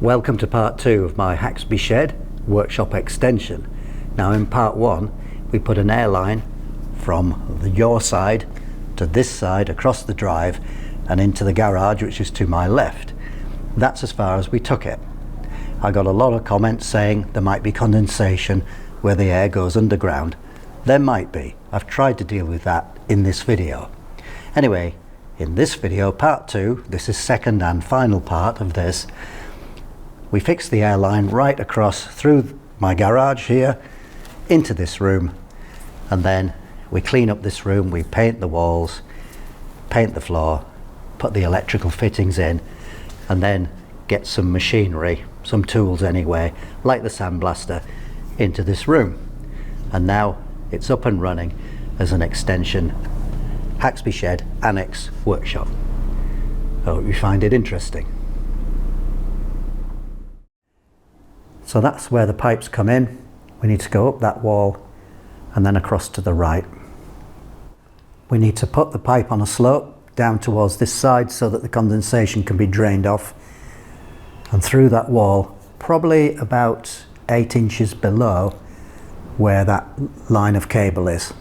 Welcome to part 2 of my Haxby shed workshop extension. Now in part 1 we put an airline from your side to this side across the drive and into the garage, which is to my left. That's as far as we took it. I got a lot of comments saying there might be condensation where the air goes underground. There might be. I've tried to deal with that in this video. Anyway, in this video, part 2, this is second and final part of this, we fixed the airline right across through my garage here into this room, and then we clean up this room, we paint the walls, paint the floor, put the electrical fittings in, and then get some machinery, some tools anyway, like the sandblaster, into this room. And now it's up and running as an extension Haxby shed annex workshop. I hope you find it interesting. So that's where the pipes come in. We need to go up that wall and then across to the right. We need to put the pipe on a slope down towards this side so that the condensation can be drained off, and through that wall, probably about 8 inches below where that line of cable is.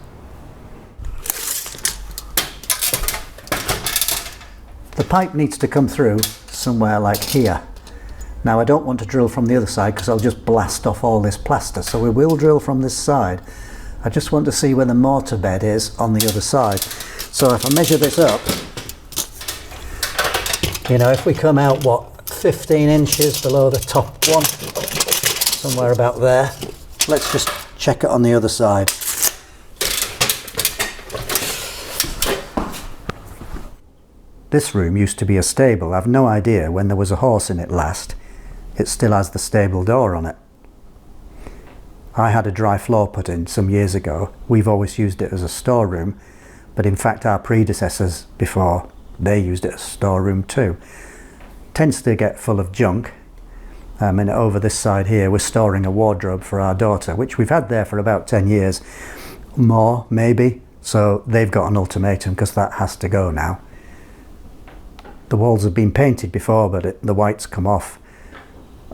The pipe needs to come through somewhere like here. Now I don't want to drill from the other side because I'll just blast off all this plaster, so we will drill from this side. I just want to see where the mortar bed is on the other side. So if I measure this up, you know, if we come out, what, 15 inches below the top one, somewhere about there. Let's just check it on the other side. This room used to be a stable. I've no idea when there was a horse in it last. It still has the stable door on it. I had a dry floor put in some years ago. We've always used it as a storeroom, but in fact our predecessors before, they used it as a storeroom too. Tends to get full of junk. And over this side here we're storing a wardrobe for our daughter, which we've had there for about 10 years, more maybe. So they've got an ultimatum because that has to go now. The walls have been painted before, but the white's come off.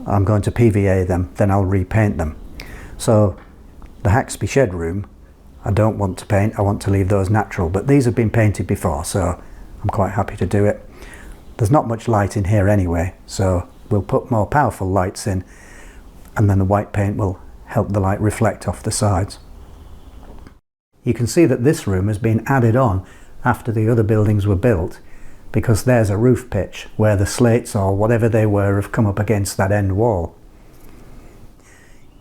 I'm going to PVA them, then I'll repaint them. So the Haxby shed room, I don't want to paint, I want to leave those natural, but these have been painted before, so I'm quite happy to do it. There's not much light in here anyway, so we'll put more powerful lights in, and then the white paint will help the light reflect off the sides. You can see that this room has been added on after the other buildings were built, because there's a roof pitch where the slates or whatever they were have come up against that end wall.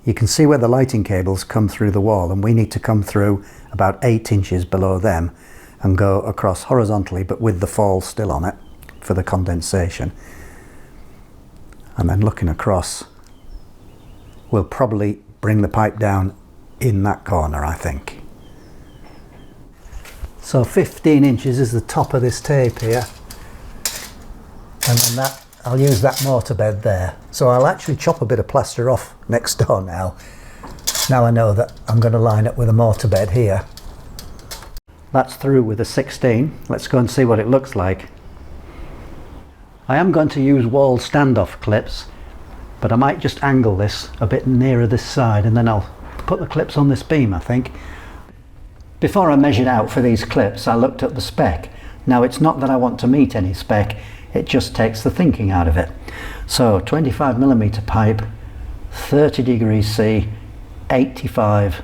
You can see where the lighting cables come through the wall, and we need to come through about 8 inches below them and go across horizontally, but with the fall still on it for the condensation. And then looking across, we'll probably bring the pipe down in that corner, I think. So 15 inches is the top of this tape here. And then I'll use that mortar bed there. So I'll actually chop a bit of plaster off next door now. Now I know that I'm going to line up with a mortar bed here. That's through with a 16. Let's go and see what it looks like. I am going to use wall standoff clips, but I might just angle this a bit nearer this side, and then I'll put the clips on this beam, I think. Before I measured out for these clips, I looked at the spec. Now it's not that I want to meet any spec, it just takes the thinking out of it. So 25mm pipe, 30 degrees C, 85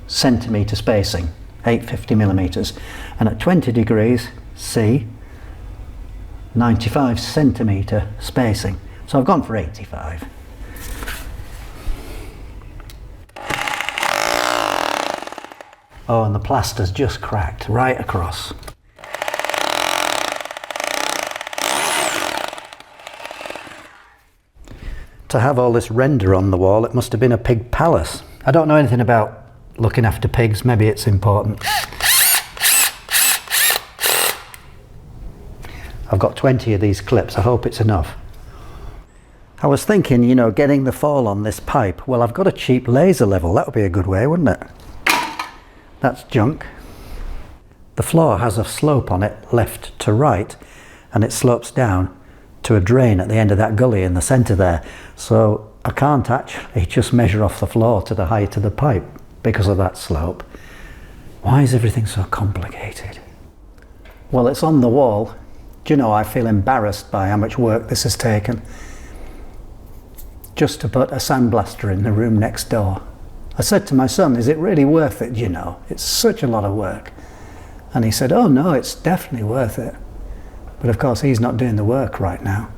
centimetre spacing, 850mm, and at 20 degrees C, 95 centimetre spacing. So I've gone for 85. Oh, and the plaster's just cracked right across. To have all this render on the wall, it must have been a pig palace. I don't know anything about looking after pigs, maybe it's important. I've got 20 of these clips, I hope it's enough. I was thinking, you know, getting the fall on this pipe. Well, I've got a cheap laser level, that would be a good way, wouldn't it? That's junk. The floor has a slope on it, left to right, and it slopes down to a drain at the end of that gully in the centre there. So I can't actually just measure off the floor to the height of the pipe because of that slope. Why is everything so complicated? Well, it's on the wall. Do you know, I feel embarrassed by how much work this has taken. Just to put a sandblaster in the room next door. I said to my son, is it really worth it, you know? It's such a lot of work. And he said, oh no, it's definitely worth it. But of course, he's not doing the work right now.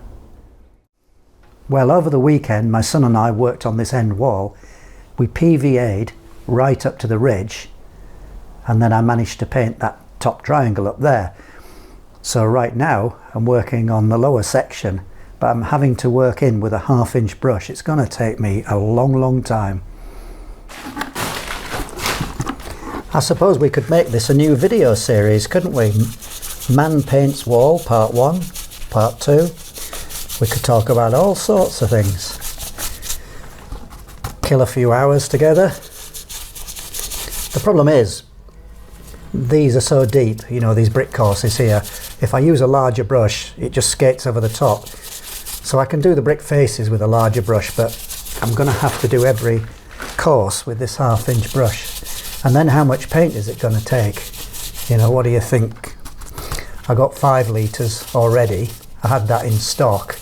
Well, over the weekend, my son and I worked on this end wall. We PVA'd right up to the ridge, and then I managed to paint that top triangle up there. So right now, I'm working on the lower section, but I'm having to work in with a 1/2-inch brush. It's going to take me a long, long time. I suppose we could make this a new video series, couldn't we? Man Paints Wall, Part 1, Part 2. We could talk about all sorts of things. Kill a few hours together. The problem is, these are so deep, you know, these brick courses here. If I use a larger brush, it just skates over the top. So I can do the brick faces with a larger brush, but I'm going to have to do every course with this 1/2-inch brush. And then how much paint is it going to take? You know, what do you think? I got 5 litres already. I had that in stock.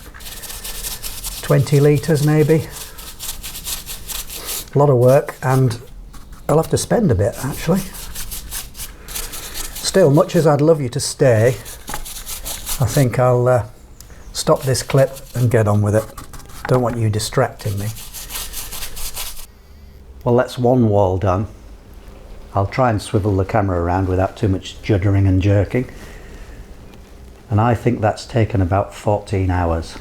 20 litres maybe. A lot of work, and I'll have to spend a bit actually. Still, much as I'd love you to stay, I think I'll stop this clip and get on with it. Don't want you distracting me. Well, that's one wall done. I'll try and swivel the camera around without too much juddering and jerking. And I think that's taken about 14 hours.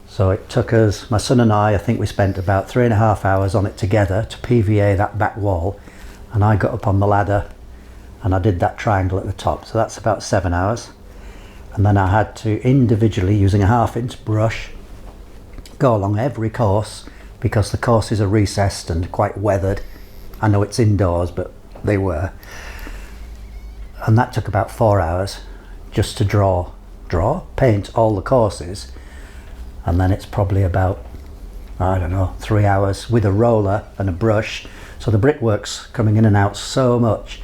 So it took us, my son and I think we spent about 3.5 hours on it together to PVA that back wall. And I got up on the ladder and I did that triangle at the top. So that's about 7 hours. And then I had to individually, using a 1/2-inch brush, go along every course, because the courses are recessed and quite weathered. I know it's indoors, but they were. And that took about 4 hours just to paint all the courses. And then it's probably about, I don't know, 3 hours with a roller and a brush. So the brickwork's coming in and out so much.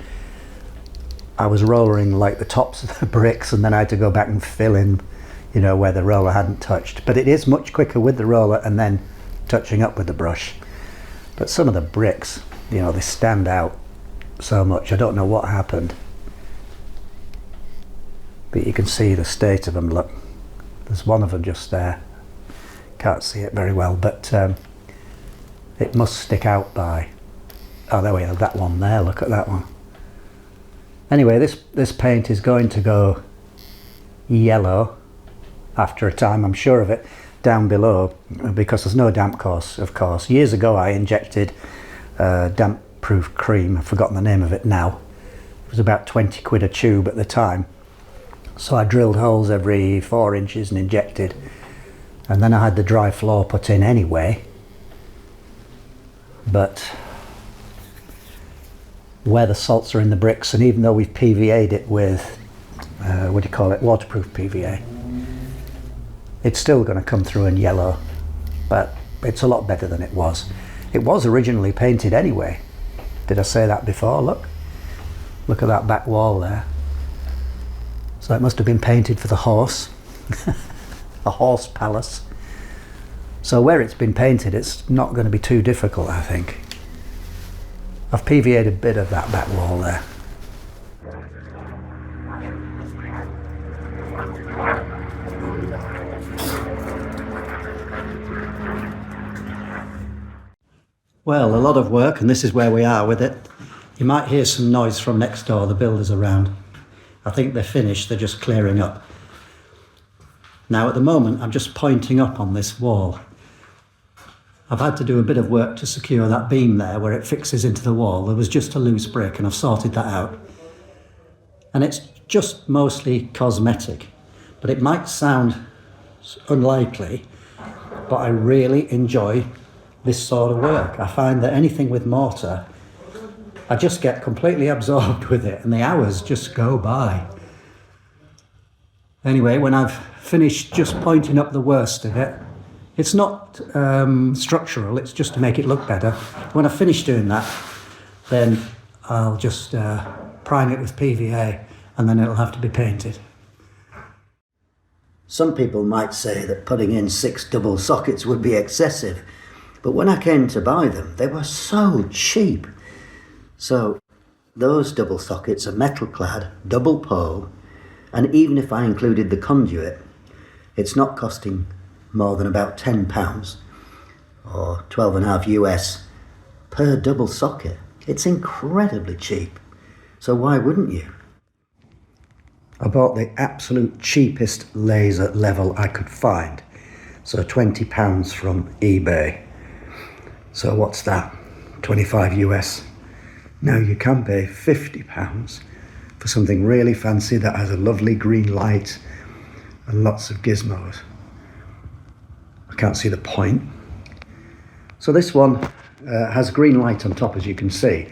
I was rollering like the tops of the bricks, and then I had to go back and fill in, you know, where the roller hadn't touched. But it is much quicker with the roller and then touching up with the brush. But some of the bricks, you know, they stand out so much. I don't know what happened. But you can see the state of them. Look, there's one of them just there. Can't see it very well, but it must stick out by, oh, there we are, that one there, look at that one. Anyway, this paint is going to go yellow after a time, I'm sure of it, down below, because there's no damp course, of course. Years ago I injected damp proof cream, I've forgotten the name of it now. It was about 20 quid a tube at the time. So I drilled holes every 4 inches and injected. And then I had the dry floor put in anyway. But where the salts are in the bricks, and even though we've PVA'd it with, what do you call it, waterproof PVA, it's still going to come through in yellow, but it's a lot better than it was. It was originally painted anyway. Did I say that before? Look at that back wall there. So it must have been painted for the horse, a horse palace. So where it's been painted, it's not going to be too difficult, I think. I've PVA'd a bit of that back wall there. Well, a lot of work, and this is where we are with it. You might hear some noise from next door, the builders around. I think they're finished, they're just clearing up. Now at the moment, I'm just pointing up on this wall. I've had to do a bit of work to secure that beam there where it fixes into the wall. There was just a loose brick and I've sorted that out. And it's just mostly cosmetic, but it might sound unlikely, but I really enjoy this sort of work. I find that anything with mortar, I just get completely absorbed with it and the hours just go by. Anyway, when I've finished just pointing up the worst of it, it's not structural, it's just to make it look better. When I've finished doing that, then I'll just prime it with PVA and then it'll have to be painted. Some people might say that putting in 6 double sockets would be excessive, but when I came to buy them, they were so cheap. So those double sockets are metal clad, double pole, and even if I included the conduit, it's not costing more than about £10 or 12.5 US per double socket. It's incredibly cheap. So why wouldn't you? I bought the absolute cheapest laser level I could find. So £20 from eBay. So what's that? 25 US. Now you can pay £50 for something really fancy that has a lovely green light and lots of gizmos. I can't see the point. So this one has green light on top, as you can see.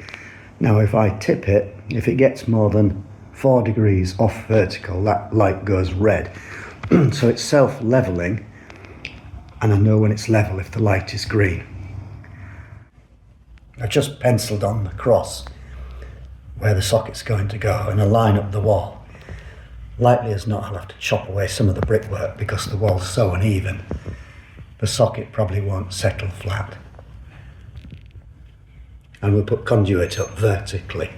Now if I tip it, if it gets more than 4 degrees off vertical, that light goes red. So it's self-leveling, and I know when it's level if the light is green. I've just penciled on the cross where the socket's going to go and a line up the wall. Likely as not I'll have to chop away some of the brickwork because the wall's so uneven. The socket probably won't settle flat. And we'll put conduit up vertically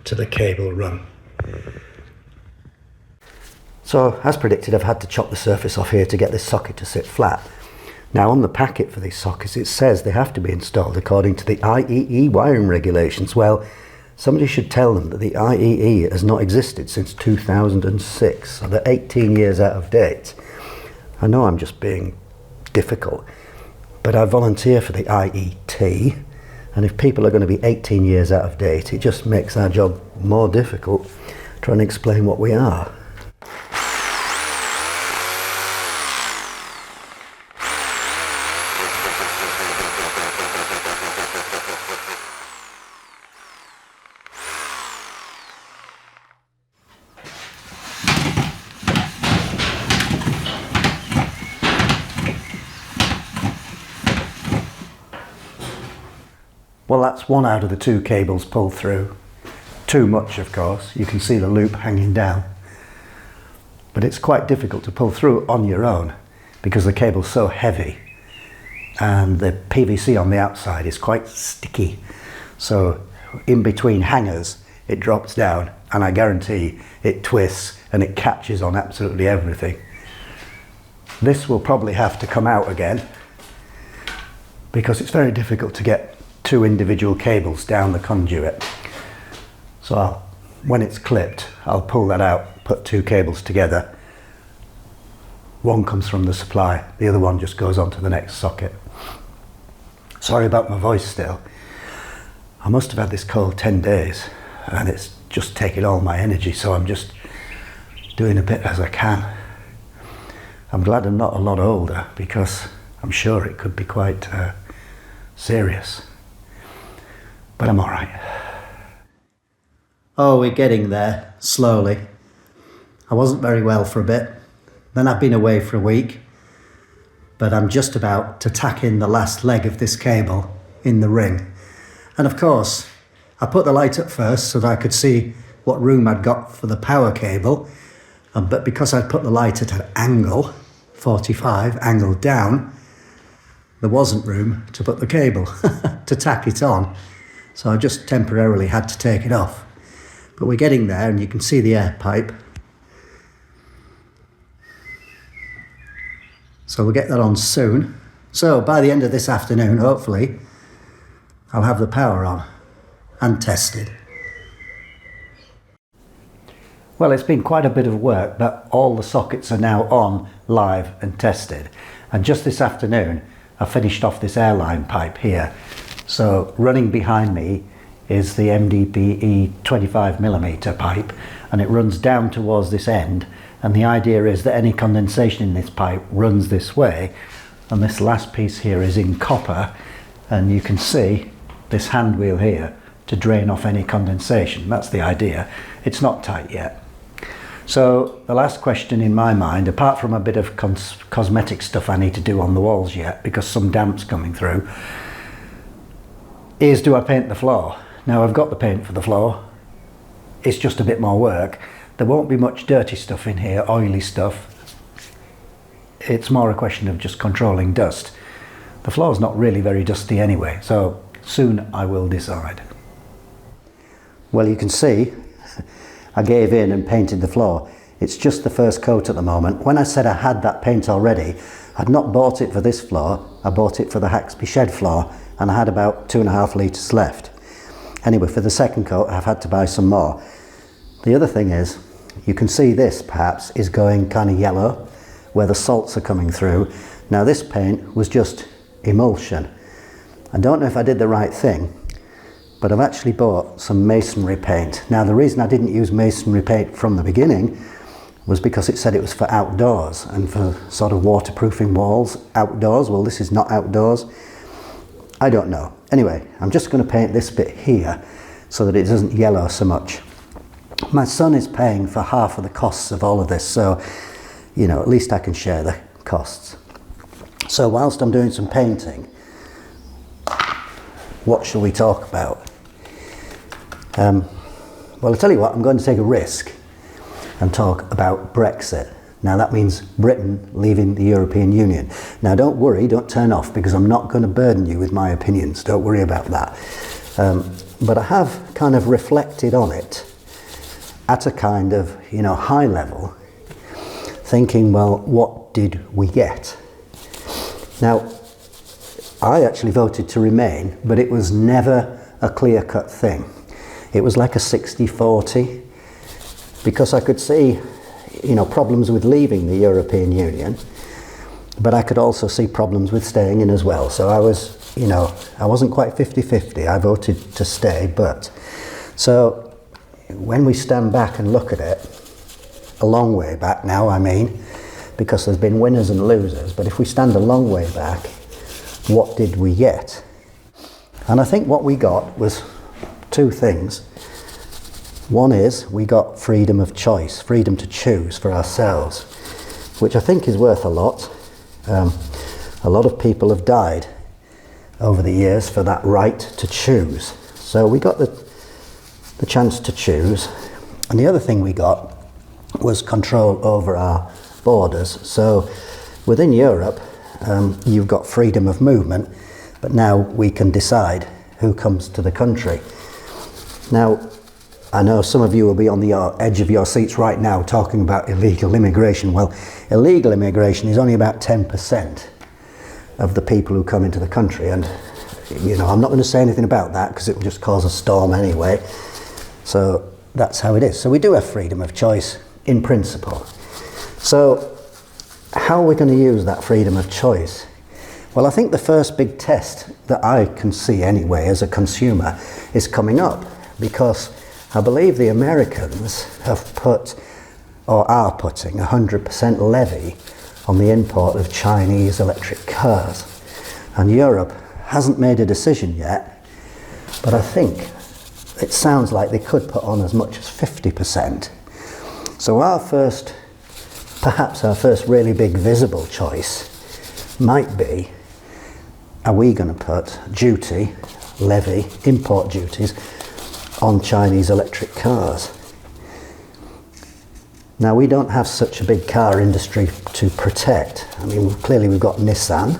to the cable run. So as predicted, I've had to chop the surface off here to get this socket to sit flat. Now on the packet for these sockets it says they have to be installed according to the IEE wiring regulations. Well, somebody should tell them that the IEE has not existed since 2006, so they're 18 years out of date. I know I'm just being difficult, but I volunteer for the IET, and if people are going to be 18 years out of date, it just makes our job more difficult trying to explain what we are. Well, that's one out of the 2 cables pulled through. Too much, of course. You can see the loop hanging down. But it's quite difficult to pull through on your own because the cable's so heavy and the PVC on the outside is quite sticky. So in between hangers, it drops down, and I guarantee it twists and it catches on absolutely everything. This will probably have to come out again because it's very difficult to get 2 individual cables down the conduit. So when it's clipped, I'll pull that out, put 2 cables together. One comes from the supply, the other one just goes on to the next socket. Sorry about my voice still. I must have had this cold 10 days and it's just taken all my energy, so I'm just doing a bit as I can. I'm glad I'm not a lot older because I'm sure it could be quite serious. But I'm all right. Oh, we're getting there, slowly. I wasn't very well for a bit. Then I've been away for a week. But I'm just about to tack in the last leg of this cable in the ring. And of course, I put the light up first so that I could see what room I'd got for the power cable. But because I'd put the light at an angle, 45, angled down, there wasn't room to put the cable, to tack it on. So I just temporarily had to take it off. But we're getting there, and you can see the air pipe. So we'll get that on soon. So by the end of this afternoon, hopefully, I'll have the power on and tested. Well, it's been quite a bit of work, but all the sockets are now on, live and tested. And just this afternoon, I finished off this airline pipe here. So running behind me is the MDPE 25mm pipe, and it runs down towards this end, and the idea is that any condensation in this pipe runs this way, and this last piece here is in copper, and you can see this hand wheel here to drain off any condensation. That's the idea. It's not tight yet. So the last question in my mind, apart from a bit of cosmetic stuff I need to do on the walls yet because some damp's coming through, is do I paint the floor? Now I've got the paint for the floor, it's just a bit more work. There won't be much dirty stuff in here, oily stuff. It's more a question of just controlling dust. The floor's not really very dusty anyway, so soon I will decide. Well, you can see I gave in and painted the floor. It's just the first coat at the moment. When I said I had that paint already, I'd not bought it for this floor, I bought it for the Haxby shed floor, and I had about 2.5 litres left. Anyway, for the second coat I've had to buy some more. The other thing is, you can see this perhaps is going kind of yellow where the salts are coming through. Now this paint was just emulsion. I don't know if I did the right thing, but I've actually bought some masonry paint. Now the reason I didn't use masonry paint from the beginning was because it said it was for outdoors and for sort of waterproofing walls outdoors. Well, this is not outdoors. I don't know. Anyway, I'm just going to paint this bit here so that it doesn't yellow so much. My son is paying for half of the costs of all of this, so you know, at least I can share the costs. So whilst I'm doing some painting, what shall we talk about? Well, I'll tell you what, I'm going to take a risk and talk about Brexit. Now that means Britain leaving the European Union. Now don't worry, don't turn off, because I'm not going to burden you with my opinions, don't worry about that. But I have kind of reflected on it at a kind of, you know, high level, thinking, well, what did we get? Now, I actually voted to remain, but it was never a clear-cut thing. It was like a 60-40, because I could see, you know, problems with leaving the European Union, but I could also see problems with staying in as well. So I was, you know, I wasn't quite 50-50. I voted to stay, but so when we stand back and look at it, a long way back now, I mean, because there's been winners and losers, but if we stand a long way back, what did we get? And I think what we got was two things. One is we got freedom of choice, freedom to choose for ourselves, which I think is worth a lot. A lot of people have died over the years for that right to choose. So we got the chance to choose. And the other thing we got was control over our borders. So within Europe, you've got freedom of movement, but now we can decide who comes to the country. Now, I know some of you will be on the edge of your seats right now talking about illegal immigration. Well, illegal immigration is only about 10% of the people who come into the country, and you know, I'm not going to say anything about that because it will just cause a storm anyway. So that's how it is. So we do have freedom of choice in principle. So how are we going to use that freedom of choice? Well, I think the first big test that I can see anyway as a consumer is coming up, because I believe the Americans have put, or are putting, 100% levy on the import of Chinese electric cars. And Europe hasn't made a decision yet, but I think it sounds like they could put on as much as 50%. So perhaps our first really big visible choice might be, are we going to put duty, levy, import duties on Chinese electric cars? Now, we don't have such a big car industry to protect. I mean, clearly we've got Nissan,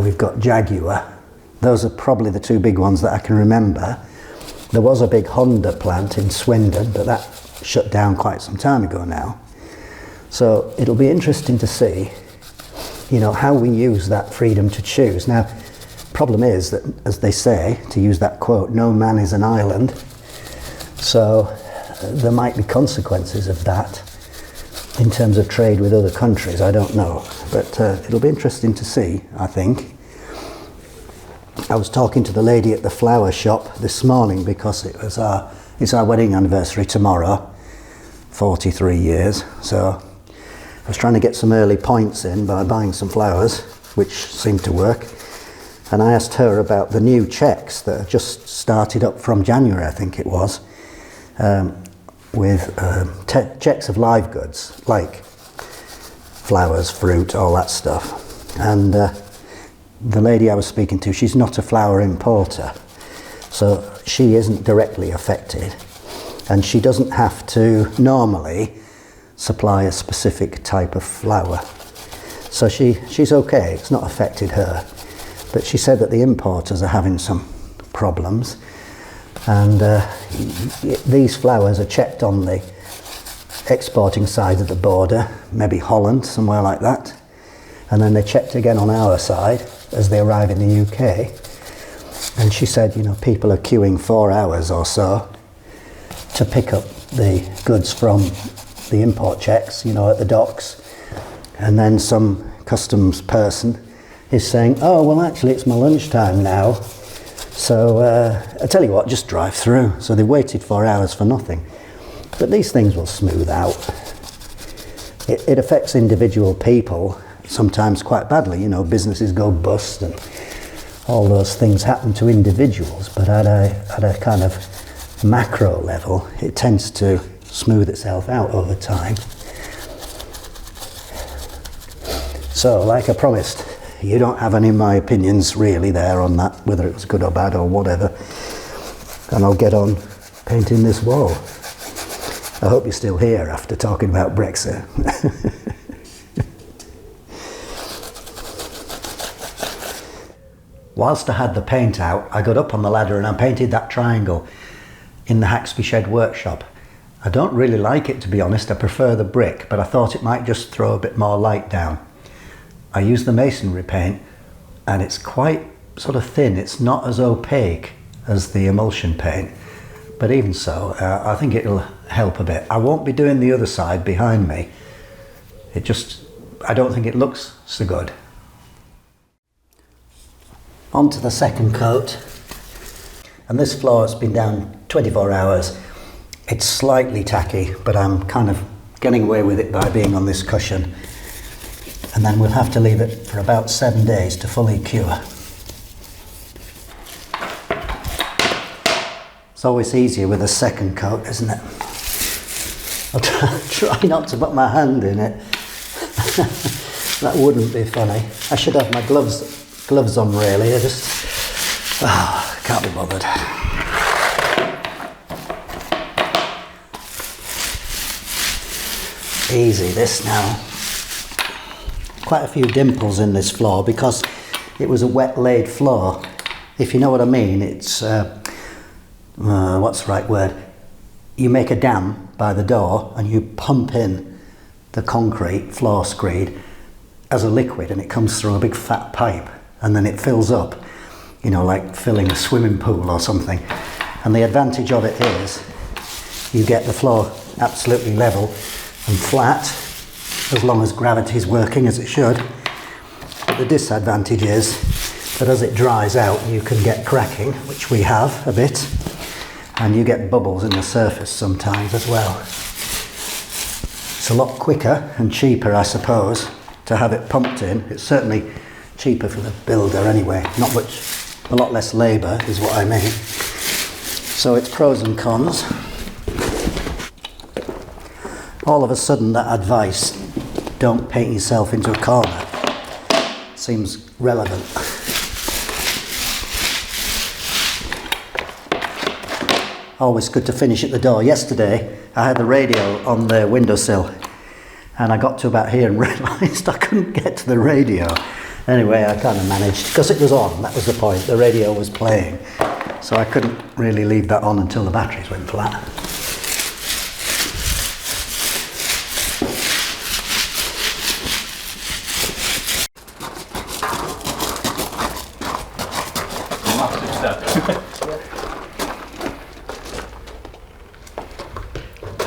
we've got Jaguar. Those are probably the two big ones that I can remember. There was a big Honda plant in Swindon, but that shut down quite some time ago now. So it'll be interesting to see, you know, how we use that freedom to choose. Now, problem is that, as they say, to use that quote, no man is an island. So there might be consequences of that in terms of trade with other countries. I don't know, but it'll be interesting to see, I think. I was talking to the lady at the flower shop this morning because it's our wedding anniversary tomorrow, 43 years. So I was trying to get some early points in by buying some flowers, which seemed to work. And I asked her about the new checks that have just started up from January, I think it was. with checks of live goods, like flowers, fruit, all that stuff. And the lady I was speaking to, she's not a flower importer, so she isn't directly affected, and she doesn't have to normally supply a specific type of flower. So she's okay, it's not affected her. But she said that the importers are having some problems, and these flowers are checked on the exporting side of the border, maybe Holland, somewhere like that, and then they're checked again on our side as they arrive in the UK. And she said, you know, people are queuing 4 hours or so to pick up the goods from the import checks, you know, at the docks, and then some customs person is saying, oh, well, actually it's my lunchtime now, so I tell you what, just drive through. So they waited 4 hours for nothing. But these things will smooth out. It affects individual people sometimes quite badly, you know, businesses go bust and all those things happen to individuals, but at a kind of macro level, it tends to smooth itself out over time. So, like I promised, you don't have any of my opinions really there on that, whether it was good or bad or whatever. And I'll get on painting this wall. I hope you're still here after talking about Brexit. Whilst I had the paint out, I got up on the ladder and I painted that triangle in the Haxby shed workshop. I don't really like it, to be honest. I prefer the brick, but I thought it might just throw a bit more light down. I used the masonry paint and it's quite sort of thin. It's not as opaque as the emulsion paint, but even so, I think it'll help a bit. I won't be doing the other side behind me. I don't think it looks so good. On to the second coat. And this floor has been down 24 hours. It's slightly tacky, but I'm kind of getting away with it by being on this cushion. And then we'll have to leave it for about 7 days to fully cure. It's always easier with a second coat, isn't it? I'll try not to put my hand in it. That wouldn't be funny. I should have my gloves on really. I just can't be bothered. Easy this now. Quite a few dimples in this floor because it was a wet laid floor. If you know what I mean, it's what's the right word? You make a dam by the door and you pump in the concrete floor screed as a liquid, and it comes through a big fat pipe and then it fills up, you know, like filling a swimming pool or something. And the advantage of it is you get the floor absolutely level and flat as long as gravity is working as it should. But the disadvantage is that as it dries out you can get cracking, which we have a bit, and you get bubbles in the surface sometimes as well. It's a lot quicker and cheaper, I suppose, to have it pumped in. It's certainly cheaper for the builder anyway. A lot less labour is what I mean. So it's pros and cons. All of a sudden that advice, don't paint yourself into a corner, seems relevant. Always good to finish at the door. Yesterday I had the radio on the windowsill and I got to about here and realised I couldn't get to the radio. Anyway, I kind of managed, because it was on, that was the point, the radio was playing. So I couldn't really leave that on until the batteries went flat.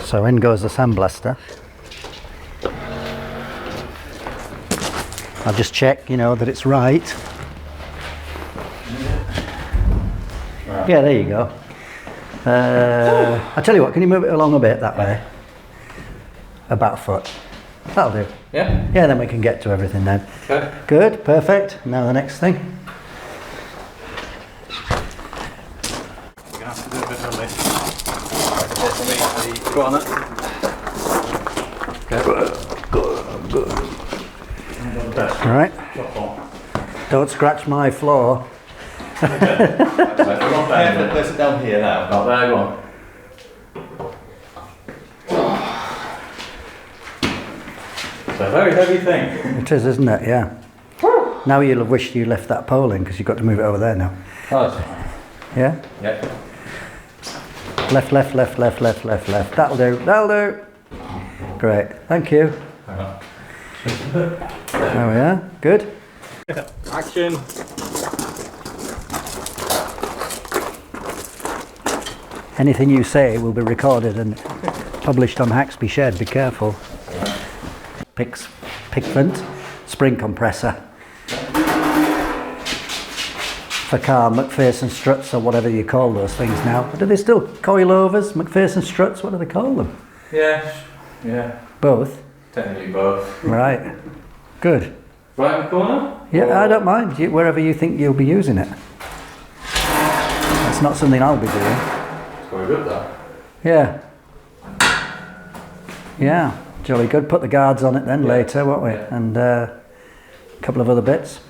So in goes the sandblaster. I'll just check, you know, that it's right. Yeah, there you go. I'll tell you what, can you move it along a bit that way? About a foot. That'll do. Yeah? Yeah, then we can get to everything then. Okay. Good, perfect. Now the next thing. You're gonna have to do a bit of a lift. Go on it. Good. Right. Don't scratch my floor. Place it down here now. Not there, go on. It's a very heavy thing. It is, isn't it? Yeah. Now you'll have wished you left that pole in because you've got to move it over there now. Oh, that's fine. Yeah? Yeah. Left. That'll do. Great. Thank you. There we are. Good. Action. Anything you say will be recorded and published on Haxby Shed. Be careful. Pick front, spring compressor. For car McPherson struts or whatever you call those things now. Do they still coilovers, McPherson struts? What do they call them? Yeah. Both. Technically both. Right. Good. Right in the corner? Yeah, or? I don't mind. Wherever you think you'll be using it. That's not something I'll be doing. It's very good though. Yeah, jolly good. Put the guards on it then later, won't we? Yeah. And a couple of other bits.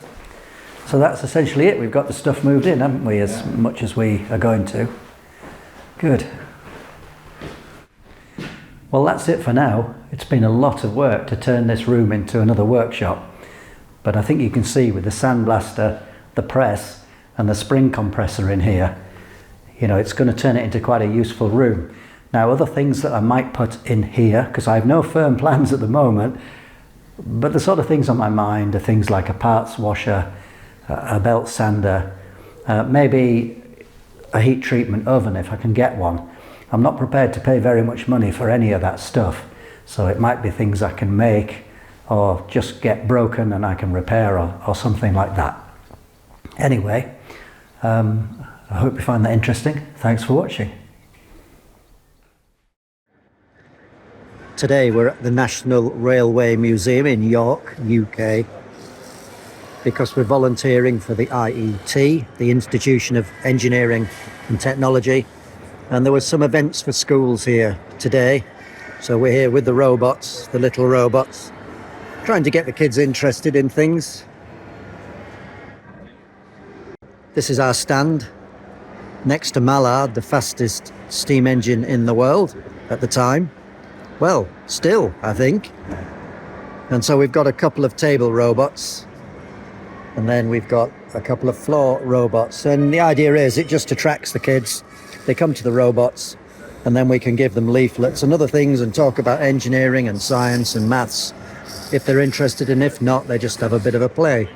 So that's essentially it. We've got the stuff moved in, haven't we, as much as we are going to. Good. Well, that's it for now. It's been a lot of work to turn this room into another workshop. But I think you can see with the sandblaster, the press and the spring compressor in here, it's going to turn it into quite a useful room. Now, other things that I might put in here, because I have no firm plans at the moment, but the sort of things on my mind are things like a parts washer, a belt sander, maybe a heat treatment oven if I can get one. I'm not prepared to pay very much money for any of that stuff, so it might be things I can make or just get broken and I can repair or something like that. Anyway, I hope you find that interesting. Thanks for watching. Today we're at the National Railway Museum in York, UK, because we're volunteering for the IET, the Institution of Engineering and Technology, and there were some events for schools here today. So we're here with the robots, the little robots, trying to get the kids interested in things. This is our stand next to Mallard, the fastest steam engine in the world at the time. Well, still, I think. And so we've got a couple of table robots, and then we've got a couple of floor robots. And the idea is it just attracts the kids. They come to the robots, and then we can give them leaflets and other things and talk about engineering and science and maths if they're interested, and if not, they just have a bit of a play.